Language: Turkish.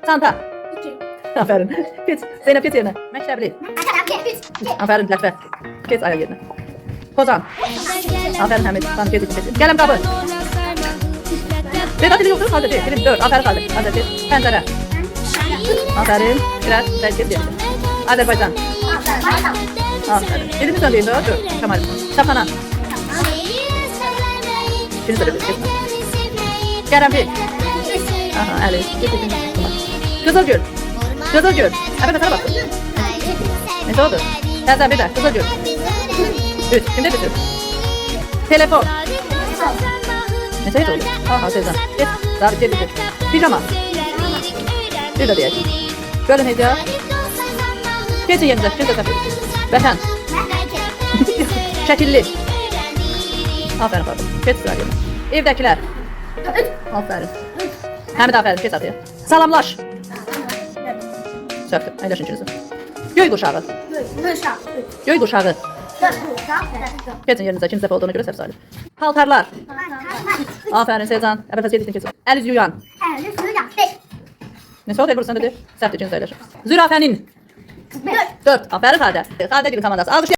Çanta. 2. Aferin. Geç. Zeynep geç yerine. Mektepli. Arkadaşlar 3. Aferin Lətfə. Geç ayak yerine. Kozan. Aferin Həmid. Tamam geç geç. Qələm qabı. Vedat dili yoktur. Halde değil. Dilim 4. Aferin Halde. Halde geç. Pəncərə. Aferin. Biraz. Sen geç yerine. Azərbaycan. Aferin. Dilimiz öndeyiz o. Dur. Kemal. Kitapxana. İkinci sırada geç. Qərənfil. Aha, Əli. Geç geç. Qızılgül. Qızılgül. Əfə sana bak. Ne oldu? Təzən bir də. Qızılgül. 3. Kimdə bitir? Telefon. Neçə it oldu? Aha, Sezan. Geç. Daha bitir bitir. Pijama. Bir də deyək. Gölün hecə. Geçin yerinize. Şimdi de Vətən. Şəkilli. Aferin pardon. Geç sıra yerine. Evdəkiler. Aferin. Həmid aferin. Geç atıya. Salamlaş. Söktüm. Əyləşin ikinizi. Göy quşağı. Göy quşağı. Geçin yerinize. İkinci dəfə olduğuna görə səhv sayılır. Paltarlar. Aferin Sezan. Əvvəl fəs yedikdən kesin. Əl üz yuyan. Neçə oldu el burası dedi? Səhvdir ikinci əyləşin. Zürafənin. 4. Aferin Xaldə. Xaldə gibi komandası. Alqış.